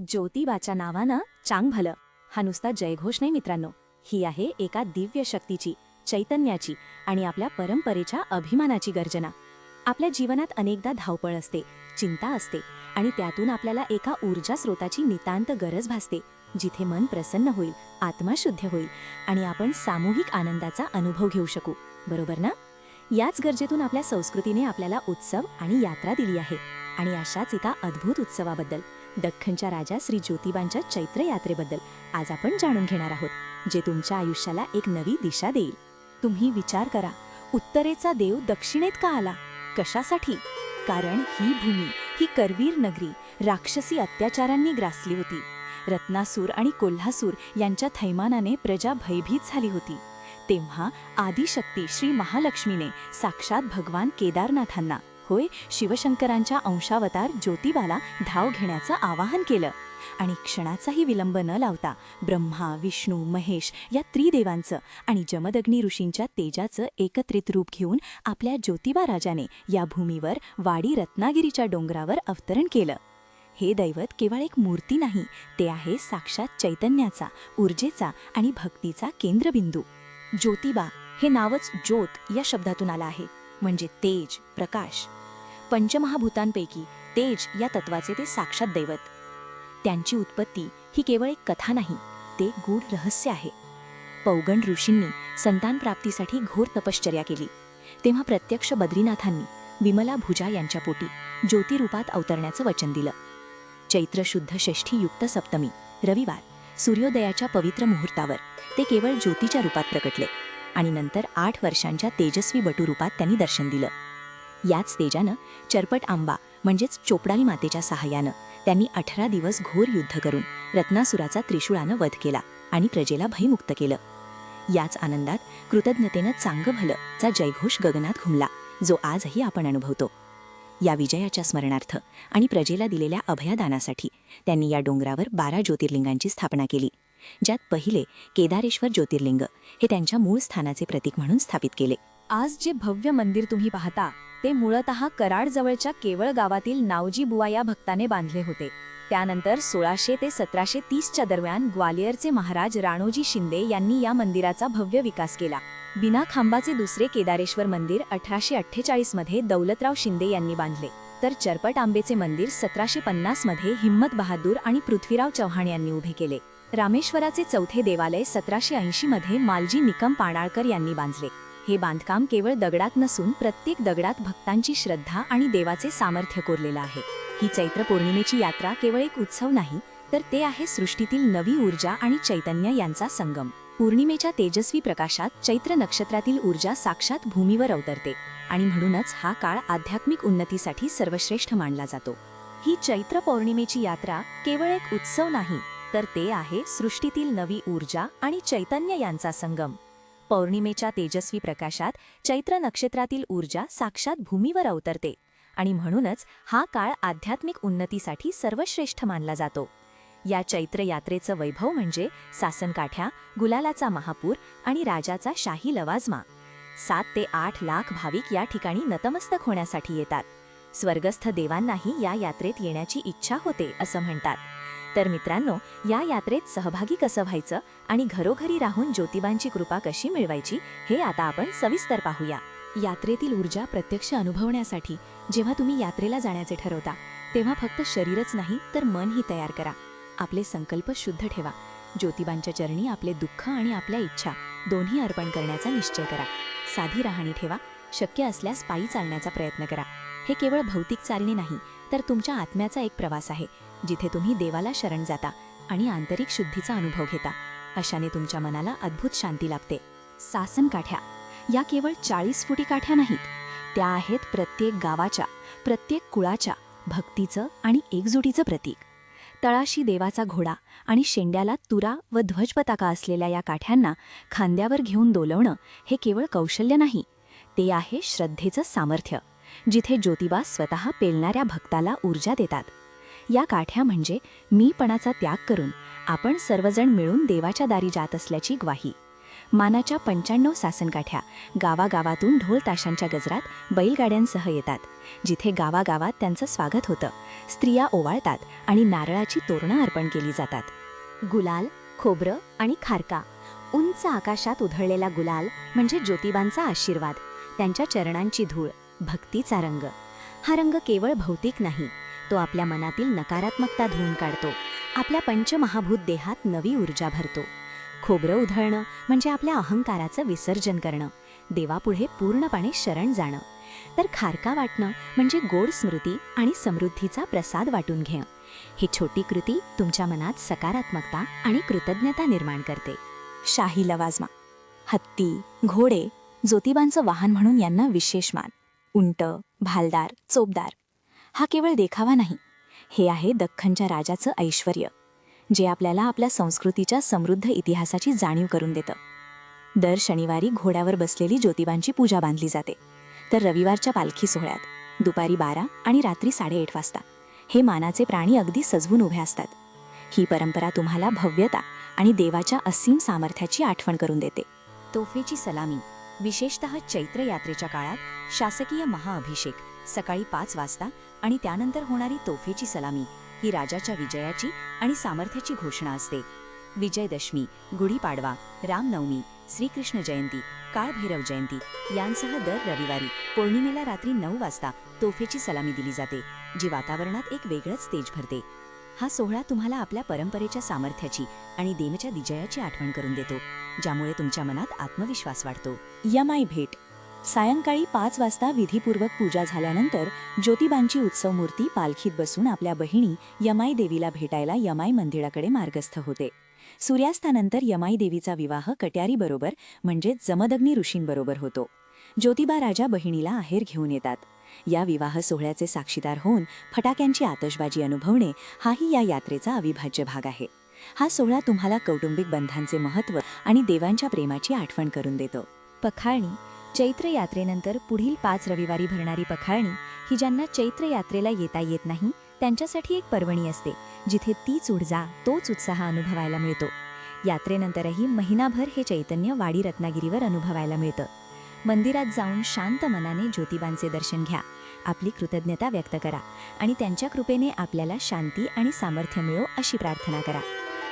ज्योतिबाच्या नावानं चांग भलं हा नुसता जयघोष नाही मित्रांनो, ही आहे एका दिव्य शक्तीची, चैतन्याची आणि आपल्या परंपरेच्या अभिमानाची गर्जना. आपल्या जीवनात अनेकदा धावपळ असते, चिंता असते आणि त्यातून आपल्याला एका ऊर्जा स्रोताची नितांत गरज भासते, जिथे मन प्रसन्न होईल, आत्मा शुद्ध होईल आणि आपण सामूहिक आनंदाचा अनुभव घेऊ शकू. बरोबर ना? याच गरजेतून आपल्या संस्कृतीने आपल्याला उत्सव आणि यात्रा दिली आहे. आणि अशाच एका अद्भुत उत्सवाबद्दल, दख्खनच्या राजा श्री ज्योतिबांच्या चैत्र यात्रेबद्दल आज आपण जाणून घेणार आहोत, जे तुमच्या आयुष्याला एक नवी दिशा देईल. तुम्ही विचार करा, उत्तरेचा देव दक्षिणेत का आला? कशासाठी? कारण ही भूमी, ही करवीर नगरी राक्षसी अत्याचारांनी ग्रासली होती. रत्नासूर आणि कोल्हासूर यांच्या थैमानाने प्रजा भयभीत झाली होती. तेव्हा आदिशक्ती श्री महालक्ष्मीने साक्षात भगवान केदारनाथांना, होय शिवशंकरांच्या अंशावतार ज्योतिबाला धाव घेण्याचं आवाहन केलं. आणि क्षणाचाही विलंब न लावता ब्रह्मा, विष्णू, महेश या त्रिदेवांचं आणि जमदग्नी ऋषींच्या तेजाचं एकत्रित रूप घेऊन आपल्या ज्योतिबा राजाने या भूमीवर वाडी रत्नागिरीच्या डोंगरावर अवतरण केलं. हे दैवत केवळ एक मूर्ती नाही, ते आहे साक्षात चैतन्याचा, ऊर्जेचा आणि भक्तीचा केंद्रबिंदू. ज्योतिबा हे नावच ज्योत या शब्दातून आलं आहे, म्हणजे तेज, प्रकाश. पंचमहाभूतांपैकी तेज या तत्वाचे ते साक्षात दैवत. त्यांची उत्पत्ती ही केवळ एक कथा नाही, ते गूढ रहस्य आहे. पौगंड ऋषींनी संतान प्राप्तीसाठी घोर तपश्चर्या केली. तेव्हा प्रत्यक्ष बद्रीनाथांनी विमला भुजा यांच्या पोटी ज्योतिरूपात अवतरण्याचं वचन दिलं. चैत्र शुद्ध षष्ठी युक्त सप्तमी रविवार सूर्योदयाच्या पवित्र मुहूर्तावर ते केवळ ज्योतीच्या रूपात प्रकटले आणि नंतर 8 वर्षांच्या तेजस्वी बटूरूपात त्यांनी दर्शन दिलं. याच तेजानं चरपट आंबा म्हणजेच चोपडाली मातेच्या सहाय्यानं त्यांनी 18 दिवस घोर युद्ध करून रत्नासुराचा त्रिशूळानं वध केला आणि प्रजेला भयमुक्त केलं. याच आनंदात कृतज्ञतेनं चांग भलं चा जयघोष गगनात घुमला, जो आजही आपण अनुभवतो. या विजयाच्या स्मरणार्थ आणि प्रजेला दिलेल्या अभयदानासाठी त्यांनी या डोंगरावर 12 ज्योतिर्लिंगांची स्थापना केली, ज्यात पहिले केदारेश्वर ज्योतिर्लिंग हे त्यांच्या मूळ स्थानाचे प्रतीक म्हणून स्थापित केले. आज जे भव्य मंदिर तुम्ही पाहता, ते मूळतः कराडजवळच्या केवळ गावातील नावजी बुवा या भक्ताने बांधले होते. त्यानंतर 1600 ते 1730च्या दरम्यान ग्वालियरचे महाराज राणोजी शिंदे यांनी या मंदिराचा भव्य विकास केला. बिना खांबाचे दुसरे केदारेश्वर मंदिर 1848 मध्ये दौलतराव शिंदे यांनी बांधले, तर चरपट आंबेचे मंदिर 1750 मध्ये हिम्मत बहादूर आणि पृथ्वीराव चव्हाण यांनी उभे केले. रामेश्वराचे चौथे देवालय 1780 मध्ये मालजी निकम पाणाळकर यांनी बांधले. हे बांधकाम केवळ दगडात नसून प्रत्येक दगडात भक्तांची श्रद्धा आणि देवाचे सामर्थ्य कोरलेलं आहे. ही चैत्र पौर्णिमेची यात्रा केवळ एक उत्सव नाही, तर ते आहे सृष्टीतील नवी ऊर्जा आणि चैतन्य यांचा संगम. पौर्णिमेच्या तेजस्वी प्रकाशात चैत्र नक्षत्रातील ऊर्जा साक्षात भूमीवर अवतरते आणि म्हणूनच हा काळ आध्यात्मिक उन्नतीसाठी सर्वश्रेष्ठ मानला जातो. ही चैत्र पौर्णिमेची यात्रा केवळ एक उत्सव नाही, तर ते आहे सृष्टीतील नवी ऊर्जा आणि चैतन्य यांचा संगम. पौर्णिमेच्या तेजस्वी प्रकाशात चैत्र नक्षत्रातील ऊर्जा साक्षात भूमीवर अवतरते आणि म्हणूनच हा काळ आध्यात्मिक उन्नतीसाठी सर्वश्रेष्ठ मानला जातो. या चैत्र यात्रेचं वैभव म्हणजे सासनकाठ्या, गुलालाचा महापूर आणि राजाचा शाही लवाजमा. 7 ते 8 लाख भाविक या ठिकाणी नतमस्तक होण्यासाठी येतात. स्वर्गस्थ देवांनाही या यात्रेत येण्याची इच्छा होते असं म्हणतात. तर मित्रांनो, या यात्रेत सहभागी कसं व्हायचं आणि घरोघरी राहून ज्योतिबांची कृपा कशी मिळवायची हे आता आपण सविस्तर पाहूया. यात्रेतील ऊर्जा प्रत्यक्ष अनुभवण्यासाठी जेव्हा तुम्ही यात्रेला जाण्याचे ठरवता, तेव्हा फक्त शरीरच नाही तर मनही तयार करा. आपले संकल्प शुद्ध ठेवा. ज्योतिबांच्या चरणी आपले दुःख आणि आपल्या इच्छा दोन्ही अर्पण करण्याचा निश्चय करा. साधी राहणी ठेवा. शक्य असल्यास पायी चालण्याचा प्रयत्न करा. हे केवळ भौतिक चालणे नाही, तर तुमच्या आत्म्याचा एक प्रवास आहे, जिथे तुम्ही देवाला शरण जाता आणि आंतरिक शुद्धीचा अनुभव घेता. अशाने तुमच्या मनाला अद्भुत शांती लाभते. सासनकाठ्या या केवळ 40 फुटी काठ्या नाहीत, त्या आहेत प्रत्येक गावाच्या, प्रत्येक कुळाच्या भक्तीचं आणि एकजुटीचं प्रतीक. तळाशी देवाचा घोडा आणि शेंड्याला तुरा व ध्वजपताका असलेल्या या काठ्यांना खांद्यावर घेऊन डोलवणं हे केवळ कौशल्य नाही, ते आहे श्रद्धेचं सामर्थ्य, जिथे ज्योतिबा स्वतः पेलणाऱ्या भक्ताला ऊर्जा देतात. या काठ्या म्हणजे मीपणाचा त्याग करून आपण सर्वजण मिळून देवाच्या दारी जात असल्याची ग्वाही. मानाच्या 95 सासनकाठ्या गावागावातून ढोल ताशांच्या गजरात बैलगाड्यांसह येतात, जिथे गावागावात त्यांचं स्वागत होतं. स्त्रिया ओवाळतात आणि नारळाची तोरणं अर्पण केली जातात. गुलाल, खोबरं आणि खारका. उंच आकाशात उधळलेला गुलाल म्हणजे ज्योतिबांचा आशीर्वाद, त्यांच्या चरणांची धूळ, भक्तीचा रंग. हा रंग केवळ भौतिक नाही, तो आपल्या मनातील नकारात्मकता धुवून काढतो, आपल्या पंचमहाभूत देहात नवी ऊर्जा भरतो. खोबरं उधळणं म्हणजे आपल्या अहंकाराचं विसर्जन करणं, देवापुढे पूर्णपणे शरण जाणं. तर खारका वाटणं म्हणजे गोड स्मृती आणि समृद्धीचा प्रसाद वाटून घेणं. ही छोटी कृती तुमच्या मनात सकारात्मकता आणि कृतज्ञता निर्माण करते. शाही लवाजमा. हत्ती, घोडे ज्योतिबांचं वाहन म्हणून यांना विशेष मान. उंट, भालदार, चोपदार. हा केवळ देखावा नाही, हे आहे दख्खनच्या राजाचं ऐश्वर्य, जे आपल्याला आपल्या संस्कृतीच्या समृद्ध इतिहासाची जाणीव करून देतं. दर शनिवारी घोड्यावर बसलेली ज्योतिबांची पूजा बांधली जाते, तर रविवारच्या पालखी सोहळ्यात दुपारी 12 आणि रात्री 8:30 वाजता हे मानाचे प्राणी अगदी सजवून उभे असतात. ही परंपरा तुम्हाला भव्यता आणि देवाच्या असीम सामर्थ्याची आठवण करून देते. तोफेची सलामी. विशेषतः चैत्र यात्रेच्या काळात शासकीय महाअभिषेक सकाळी 5 वाजता आणि त्यानंतर होणारी तोफेची सलामी ही राजाच्या विजयाची आणि सामर्थ्याची घोषणा असते. विजयदशमी, गुढीपाडवा, रामनवमी, श्रीकृष्ण जयंती, काळभैरव जयंती यांसह दर रविवारी पौर्णिमेला रात्री 9 वाजता तोफेची सलामी दिली जाते, जी वातावरणात एक वेगळंच तेज भरते. हा सोहळा तुम्हाला आपल्या परंपरेच्या सामर्थ्याची आणि देवाच्या विजयाची आठवण करून देतो, ज्यामुळे तुमच्या मनात आत्मविश्वास वाढतो. यमाई भेट. सायंकाळी 5 वाजता विधीपूर्वक पूजा झाल्यानंतर ज्योतिबांची उत्सव मूर्ती पालखीत बसून आपल्या बहिणी यमाई देवीला भेटायला यमाई मंदिराकडे मार्गस्थ होते. सूर्यास्तानंतर यमाई देवीचा विवाह कट्यारीबरोबर म्हणजे जमदग्नी ऋषींबरोबर होतो. ज्योतिबा राजा बहिणीला आहेर घेऊन येतात. या विवाह सोहळ्याचे साक्षीदार होऊन फटाक्यांची आतषबाजी अनुभवणे हाही या यात्रेचा अविभाज्य भाग आहे. हा सोहळा तुम्हाला कौटुंबिक बंधांचे महत्त्व आणि देवांच्या प्रेमाची आठवण करून देतो. पखाळणी. चैत्र यात्रेनंतर पुढील 5 रविवारी भरणारी पखाळणी ही ज्यांना चैत्र यात्रेला येता येत नाही त्यांच्यासाठी एक पर्वणी असते, जिथे तीच ऊर्जा, तोच उत्साह अनुभवायला मिळतो. यात्रेनंतरही महिनाभर हे चैतन्य वाडी रत्नागिरीवर अनुभवायला मिळतं. मंदिरात जाऊन शांत मनाने ज्योतिबांचे दर्शन घ्या, आपली कृतज्ञता व्यक्त करा आणि त्यांच्या कृपेने आपल्याला शांती आणि सामर्थ्य मिळो अशी प्रार्थना करा.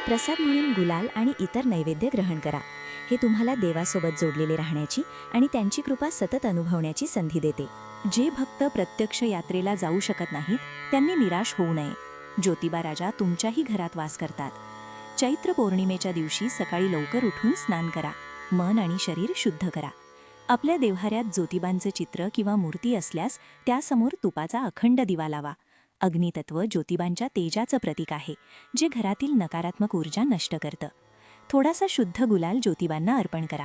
प्रसाद म्हणून गुलाल आणि इतर नैवेद्य ग्रहण करा. हे तुम्हाला देवासोबत जोडलेले राहण्याची आणि त्यांची कृपा सतत अनुभवण्याची संधी देते. जे भक्त प्रत्यक्ष यात्रेला जाऊ शकत नाहीत त्यांनी निराश होऊ नये. ज्योतिबा राजा तुमच्याही घरात वास करतात. चैत्र पौर्णिमेच्या दिवशी सकाळी लवकर उठून स्नान करा, मन आणि शरीर शुद्ध करा. आपल्या देव्हाऱ्यात ज्योतिबांचं चित्र किंवा मूर्ती असल्यास त्यासमोर तुपाचा अखंड दिवा लावा. अग्नितत्व ज्योतिबांच्या तेजाचं प्रतीक आहे, जे घरातील नकारात्मक ऊर्जा नष्ट करतं. थोडासा शुद्ध गुलाल ज्योतिबांना अर्पण करा.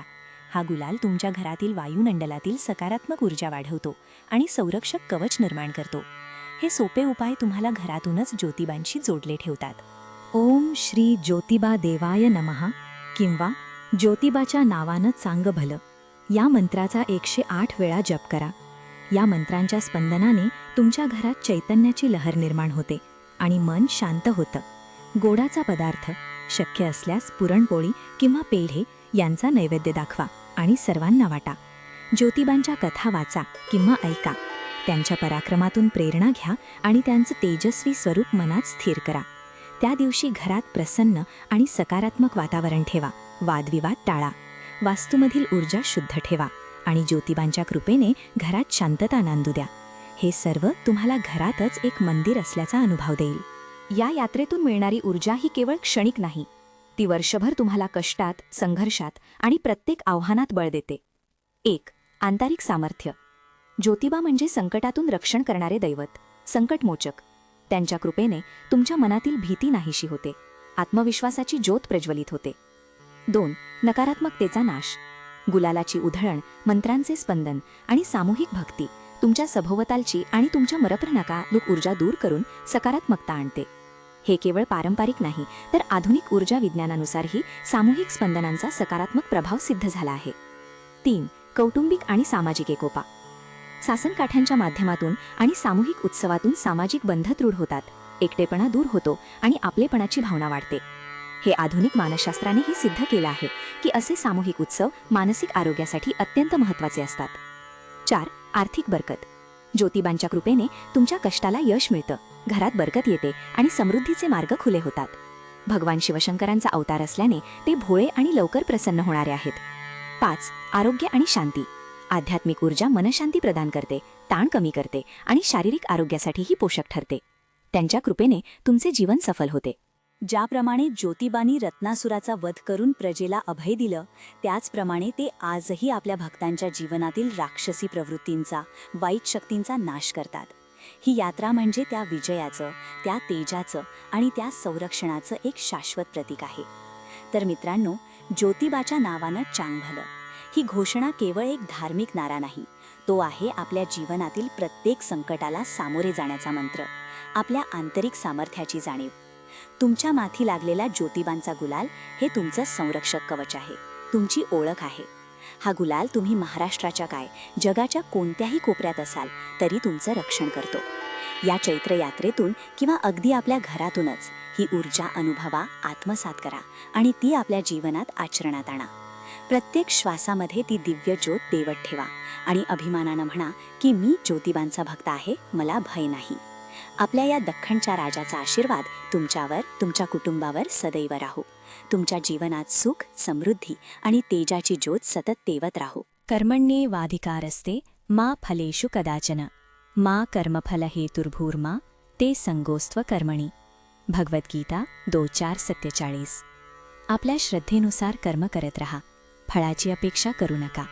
हा गुलाल तुमच्या घरातील वायुमंडलातील सकारात्मक ऊर्जा वाढवतो आणि संरक्षक कवच निर्माण करतो. हे सोपे उपाय तुम्हाला घरातूनच ज्योतिबांशी जोडले ठेवतात. ओम श्री ज्योतिबा देवाय नमः किंवा ज्योतिबाच्या नावानं चांग भलं या मंत्राचा 108 वेळा जप करा. या मंत्रांच्या स्पंदनाने तुमच्या घरात चैतन्याची लहर निर्माण होते आणि मन शांत होतं. गोडाचा पदार्थ, शक्य असल्यास पुरणपोळी किंवा पेढे यांचा नैवेद्य दाखवा आणि सर्वांना वाटा. ज्योतिबांच्या कथा वाचा किंवा ऐका. त्यांच्या पराक्रमातून प्रेरणा घ्या आणि त्यांचं तेजस्वी स्वरूप मनात स्थिर करा. त्या दिवशी घरात प्रसन्न आणि सकारात्मक वातावरण ठेवा. वादविवाद टाळा. वास्तूमधील ऊर्जा शुद्ध ठेवा आणि ज्योतिबांच्या कृपेने घरात शांतता नांदू द्या. हे सर्व तुम्हाला घरातच एक मंदिर असल्याचा अनुभव देईल. या यात्रेतून मिळणारी ऊर्जा ही केवळ क्षणिक नाही, ती वर्षभर तुम्हाला कष्टात, संघर्षात आणि प्रत्येक आव्हानात बळ देते. 1. आंतरिक सामर्थ्य. ज्योतिबा म्हणजे संकटातून रक्षण करणारे दैवत, संकटमोचक. त्यांच्या कृपेने तुमच्या मनातील भीती नाहीशी होते, आत्मविश्वासाची ज्योत प्रज्वलित होते. 2. नकारात्मकतेचा नाश. गुलालाची उधळण, मंत्रांचे स्पंदन आणि सामूहिक भक्ती तुमच्या सभोवतालची आणि तुमच्या नकारात्मक ऊर्जा दूर करून सकारात्मकता आणते. हे केवळ पारंपरिक नाही, तर आधुनिक ऊर्जा विज्ञानानुसारही सामूहिक स्पंदनांचा सकारात्मक प्रभाव सिद्ध झाला आहे. 3. कौटुंबिक आणि सामाजिक एकोपा. सासनकाठ्यांच्या माध्यमातून आणि सामूहिक उत्सवातून सामाजिक बंध दृढ होतात, एकटेपणा दूर होतो आणि आपलेपणाची भावना वाढते. हे आधुनिक मानसशास्त्रानेही सिद्ध केलं आहे की असे सामूहिक उत्सव मानसिक आरोग्यासाठी अत्यंत महत्त्वाचे असतात. 4. आर्थिक बरकत. ज्योतिबांच्या कृपेने तुमच्या कष्टाला यश मिळतं, घरात बरकत येते आणि समृद्धीचे मार्ग खुले होतात. भगवान शिवशंकरांचा अवतार असल्याने ते भोळे आणि लवकर प्रसन्न होणारे आहेत. 5. आरोग्य आणि शांती. आध्यात्मिक ऊर्जा मनशांती प्रदान करते, ताण कमी करते आणि शारीरिक आरोग्यासाठीही पोषक ठरते. त्यांच्या कृपेने तुमचे जीवन सफल होते. ज्याप्रमाणे ज्योतिबांनी रत्नासुराचा वध करून प्रजेला अभय दिलं, त्याचप्रमाणे ते आजही आपल्या भक्तांच्या जीवनातील राक्षसी प्रवृत्तींचा, वाईट शक्तींचा नाश करतात. ही यात्रा म्हणजे त्या विजयाचं, त्या तेजाचं आणि त्या संरक्षणाचं एक शाश्वत प्रतीक आहे. तर मित्रांनो, ज्योतिबाच्या नावानं चांगभलं ही घोषणा केवळ एक धार्मिक नारा नाही, तो आहे आपल्या जीवनातील प्रत्येक संकटाला सामोरे जाण्याचा मंत्र, आपल्या आंतरिक सामर्थ्याची जाणीव. तुमच्या माथी लागलेला ज्योतिबांचा गुलाल हे तुमचं संरक्षक कवच आहे, तुमची ओळख आहे. हा गुलाल तुम्ही महाराष्ट्राच्या काय, जगाच्या कोणत्याही कोपऱ्यात असाल तरी तुमचं रक्षण करतो. या चैत्र यात्रेतून किंवा अगदी आपल्या घरातूनच ही ऊर्जा अनुभवा, आत्मसात करा आणि ती आपल्या जीवनात आचरणात आणा. प्रत्येक श्वासामध्ये ती दिव्य ज्योत तेवत ठेवा आणि अभिमानानं म्हणा की मी ज्योतिबांचा भक्त आहे, मला भय नाही. आपल्या या दख्खनच्या राजाचा आशीर्वाद तुमच्यावर, तुमच्या कुटुंबावर सदैव राहो. तुमच्या जीवनात सुख, समृद्धी आणि तेजाची ज्योत सतत तेवत राहो. कर्मण्येवाधिकारस्ते मा फलेषु कदाचन मा कर्मफलहेतुर्भूर्मा ते संगोस्त्व कर्मणी. भगवद्गीता 2:4-47. आपल्या श्रद्धेनुसार कर्म करत रहा, फळाची अपेक्षा करू नका,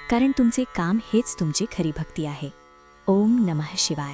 कारण तुमचे काम हेच तुमची खरी भक्ती आहे. ओम नमः शिवाय.